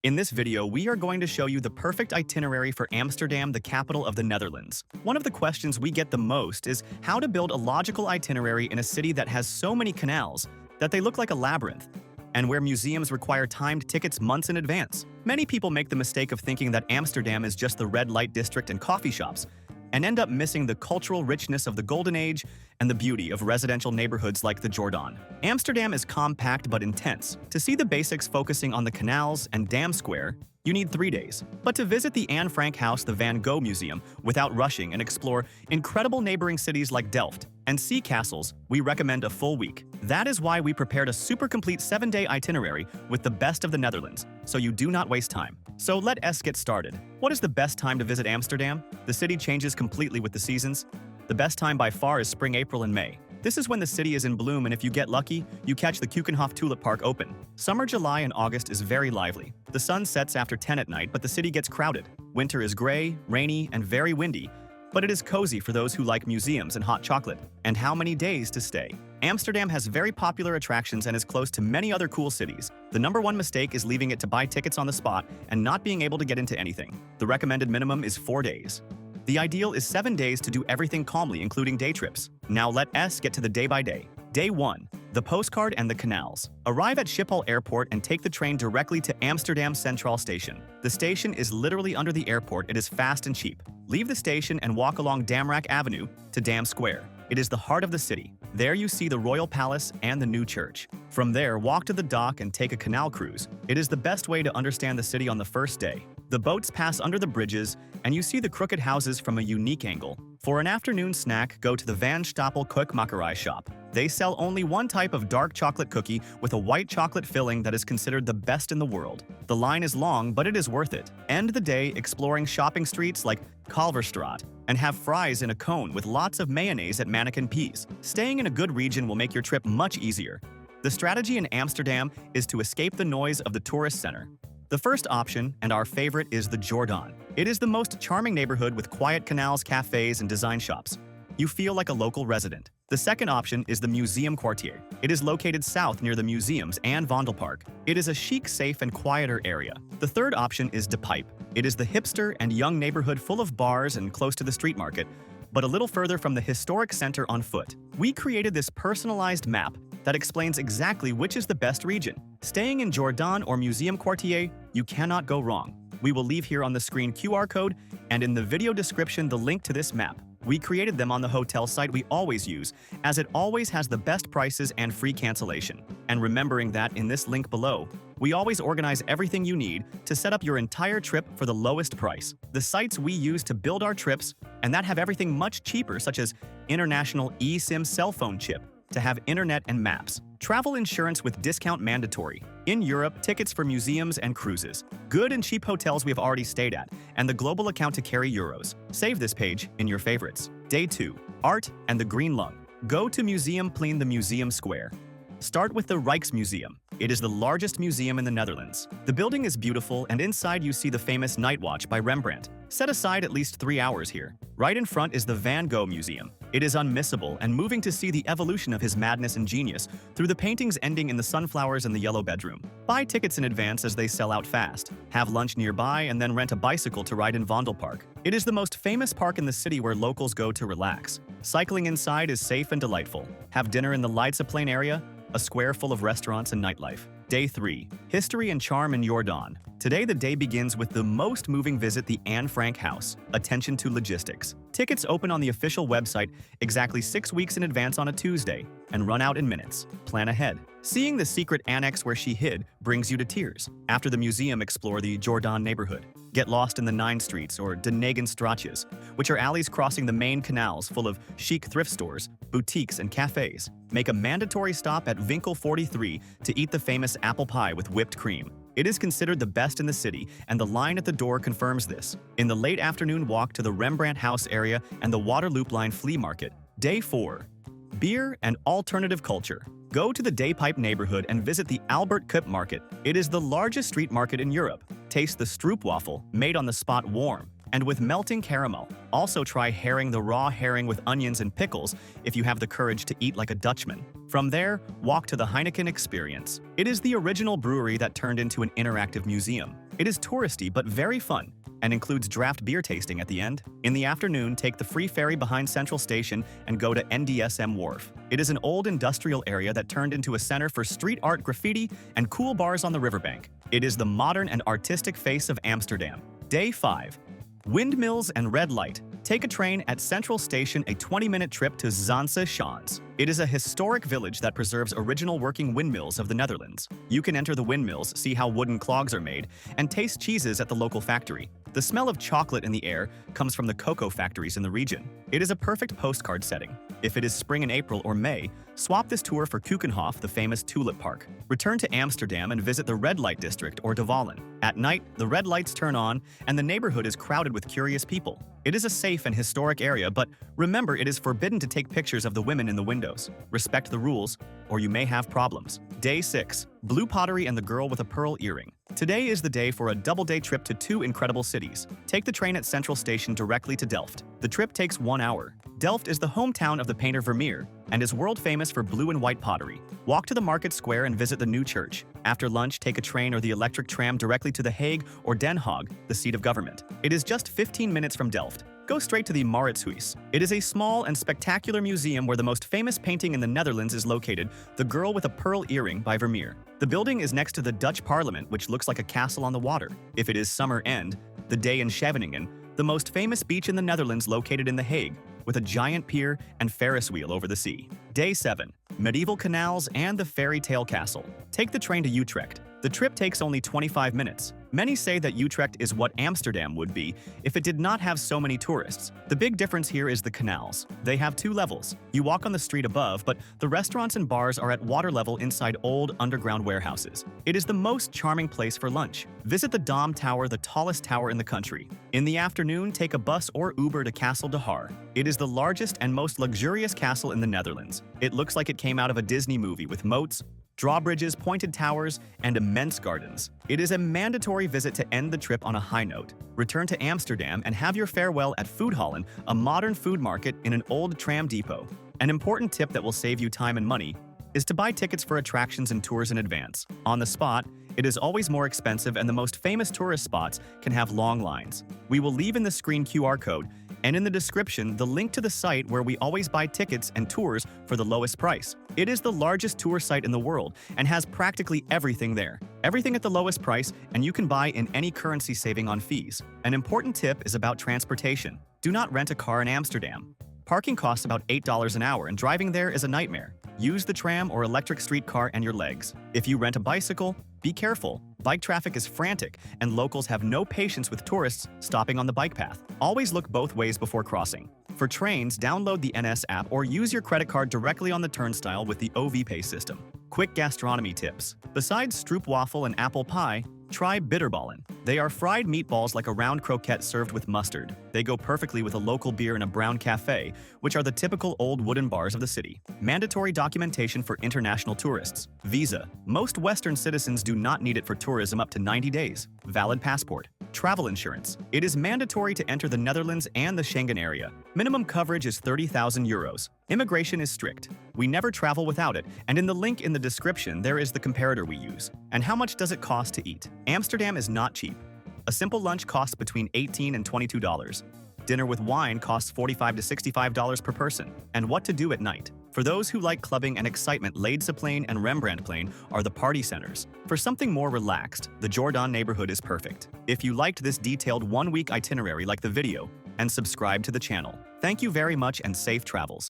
In this video, we are going to show you the perfect itinerary for Amsterdam, the capital of the Netherlands. One of the questions we get the most is how to build a logical itinerary in a city that has so many canals that they look like a labyrinth, and where museums require timed tickets months in advance. Many people make the mistake of thinking that Amsterdam is just the red light district and coffee shops, and end up missing the cultural richness of the Golden Age and the beauty of residential neighborhoods like the Jordaan. Amsterdam is compact but intense. To see the basics focusing on the canals and Dam Square, you need 3 days. But to visit the Anne Frank House, the Van Gogh Museum, without rushing and explore incredible neighboring cities like Delft and sea castles, we recommend a full week. That is why we prepared a super complete 7-day itinerary with the best of the Netherlands, so you do not waste time. So let us get started. What is the best time to visit Amsterdam? The city changes completely with the seasons. The best time by far is spring, April, and May. This is when the city is in bloom, and if you get lucky, you catch the Keukenhof Tulip Park open. Summer, July, and August is very lively. The sun sets after 10 at night, but the city gets crowded. Winter is gray, rainy, and very windy, but it is cozy for those who like museums and hot chocolate. And how many days to stay? Amsterdam has very popular attractions and is close to many other cool cities. The #1 mistake is leaving it to buy tickets on the spot and not being able to get into anything. The recommended minimum is 4 days. The ideal is 7 days to do everything calmly, including day trips. Now let us get to the day by day. Day 1. The postcard and the canals. Arrive at Schiphol Airport and take the train directly to Amsterdam Central Station. The station is literally under the airport. It is fast and cheap. Leave the station and walk along Damrak Avenue to Dam Square. It is the heart of the city. There you see the Royal Palace and the new church. From there, walk to the dock and take a canal cruise. It is the best way to understand the city on the first day. The boats pass under the bridges, and you see the crooked houses from a unique angle. For an afternoon snack, go to the Van Stapel Koekmakerij shop. They sell only one type of dark chocolate cookie with a white chocolate filling that is considered the best in the world. The line is long, but it is worth it. End the day exploring shopping streets like Kalverstraat and have fries in a cone with lots of mayonnaise at Mannequin Peas. Staying in a good region will make your trip much easier. The strategy in Amsterdam is to escape the noise of the tourist center. The first option, and our favorite, is the Jordaan. It is the most charming neighborhood with quiet canals, cafes, and design shops. You feel like a local resident. The second option is the Museum Quartier. It is located south near the museums and Vondelpark. It is a chic, safe, and quieter area. The third option is De Pijp. It is the hipster and young neighborhood full of bars and close to the street market, but a little further from the historic center on foot. We created this personalized map that explains exactly which is the best region. Staying in Jordaan or Museum Quartier, you cannot go wrong. We will leave here on the screen QR code and in the video description the link to this map. We created them on the hotel site we always use, as it always has the best prices and free cancellation. And remembering that in this link below, we always organize everything you need to set up your entire trip for the lowest price. The sites we use to build our trips and that have everything much cheaper, such as international eSIM cell phone chip, to have internet and maps. Travel insurance with discount mandatory. In Europe, tickets for museums and cruises. Good and cheap hotels we have already stayed at, and the global account to carry euros. Save this page in your favorites. Day 2. Art and the Green Lung. Go to Museumplein, the Museum Square. Start with the Rijksmuseum. It is the largest museum in the Netherlands. The building is beautiful, and inside you see the famous Night Watch by Rembrandt. Set aside at least 3 hours here. Right in front is the Van Gogh Museum. It is unmissable and moving to see the evolution of his madness and genius through the paintings ending in the sunflowers and the yellow bedroom. Buy tickets in advance as they sell out fast. Have lunch nearby and then rent a bicycle to ride in Vondelpark. It is the most famous park in the city where locals go to relax. Cycling inside is safe and delightful. Have dinner in the Leidseplein area, a square full of restaurants and nightlife. Day 3. History and charm in Jordaan. Today the day begins with the most moving visit, the Anne Frank House. Attention to logistics. Tickets open on the official website exactly 6 weeks in advance on a Tuesday and run out in minutes. Plan ahead. Seeing the secret annex where she hid brings you to tears. After the museum, explore the Jordaan neighborhood. Get lost in the 9 streets or De Negen Straatjes, which are alleys crossing the main canals full of chic thrift stores, boutiques, and cafes. Make a mandatory stop at Winkel 43 to eat the famous apple pie with whipped cream. It is considered the best in the city, and the line at the door confirms this. In the late afternoon, walk to the Rembrandt House area and the Waterloop Line Flea Market. Day 4. Beer and alternative culture. Go to the De Pijp neighborhood and visit the Albert Kuip Market. It is the largest street market in Europe. Taste the stroopwafel, made on the spot warm, and with melting caramel. Also try herring, the raw herring with onions and pickles if you have the courage to eat like a Dutchman. From there, walk to the Heineken Experience. It is the original brewery that turned into an interactive museum. It is touristy but very fun and includes draft beer tasting at the end. In the afternoon, take the free ferry behind Central Station and go to NDSM Wharf. It is an old industrial area that turned into a center for street art, graffiti, and cool bars on the riverbank. It is the modern and artistic face of Amsterdam. Day 5. Windmills and red light. Take a train at Central Station, a 20-minute trip to Zaanse Schans. It is a historic village that preserves original working windmills of the Netherlands. You can enter the windmills, see how wooden clogs are made, and taste cheeses at the local factory. The smell of chocolate in the air comes from the cocoa factories in the region. It is a perfect postcard setting. If it is spring in April or May, swap this tour for Keukenhof, the famous tulip park. Return to Amsterdam and visit the red light district or De Wallen. At night, the red lights turn on and the neighborhood is crowded with curious people. It is a safe and historic area, but remember, it is forbidden to take pictures of the women in the windows. Respect the rules, or you may have problems. Day 6. Blue pottery and the girl with a pearl earring. Today is the day for a double-day trip to 2 incredible cities. Take the train at Central Station directly to Delft. The trip takes 1 hour. Delft is the hometown of the painter Vermeer and is world-famous for blue and white pottery. Walk to the market square and visit the new church. After lunch, take a train or the electric tram directly to The Hague or Den Haag, the seat of government. It is just 15 minutes from Delft. Go straight to the Mauritshuis. It is a small and spectacular museum where the most famous painting in the Netherlands is located, The Girl with a Pearl Earring by Vermeer. The building is next to the Dutch Parliament, which looks like a castle on the water. If it is summer end, the day in Scheveningen, the most famous beach in the Netherlands located in The Hague, with a giant pier and Ferris wheel over the sea. Day 7. Medieval canals and the fairy tale castle. Take the train to Utrecht. The trip takes only 25 minutes. Many say that Utrecht is what Amsterdam would be if it did not have so many tourists. The big difference here is the canals. They have 2 levels. You walk on the street above, but the restaurants and bars are at water level inside old underground warehouses. It is the most charming place for lunch. Visit the Dom Tower, the tallest tower in the country. In the afternoon, take a bus or Uber to Castle de Haar. It is the largest and most luxurious castle in the Netherlands. It looks like it came out of a Disney movie with moats, drawbridges, pointed towers, and immense gardens. It is a mandatory visit to end the trip on a high note. Return to Amsterdam and have your farewell at Foodhallen, a modern food market in an old tram depot. An important tip that will save you time and money is to buy tickets for attractions and tours in advance. On the spot, it is always more expensive and the most famous tourist spots can have long lines. We will leave in the screen QR code and in the description the link to the site where we always buy tickets and tours for the lowest price. It is the largest tour site in the world and has practically everything there. Everything at the lowest price, and you can buy in any currency, saving on fees. An important tip is about transportation. Do not rent a car in Amsterdam. Parking costs about $8 an hour and driving there is a nightmare. Use the tram or electric streetcar and your legs. If you rent a bicycle, be careful. Bike traffic is frantic, and locals have no patience with tourists stopping on the bike path. Always look both ways before crossing. For trains, download the NS app or use your credit card directly on the turnstile with the OV-Pay system. Quick gastronomy tips. Besides stroopwafel and apple pie, try bitterballen. They are fried meatballs like a round croquette served with mustard. They go perfectly with a local beer and a brown cafe, which are the typical old wooden bars of the city. Mandatory documentation for international tourists. Visa. Most Western citizens do not need it for tourism up to 90 days. Valid passport. Travel insurance. It is mandatory to enter the Netherlands and the Schengen area. Minimum coverage is 30,000 euros. Immigration is strict. We never travel without it, and in the link in the description there is the comparator we use. And how much does it cost to eat? Amsterdam is not cheap. A simple lunch costs between $18 and $22. Dinner with wine costs $45 to $65 per person. And what to do at night? For those who like clubbing and excitement, Leidseplein and Rembrandtplein are the party centers. For something more relaxed, the Jordan neighborhood is perfect. If you liked this detailed one-week itinerary, like the video and subscribe to the channel. Thank you very much and safe travels.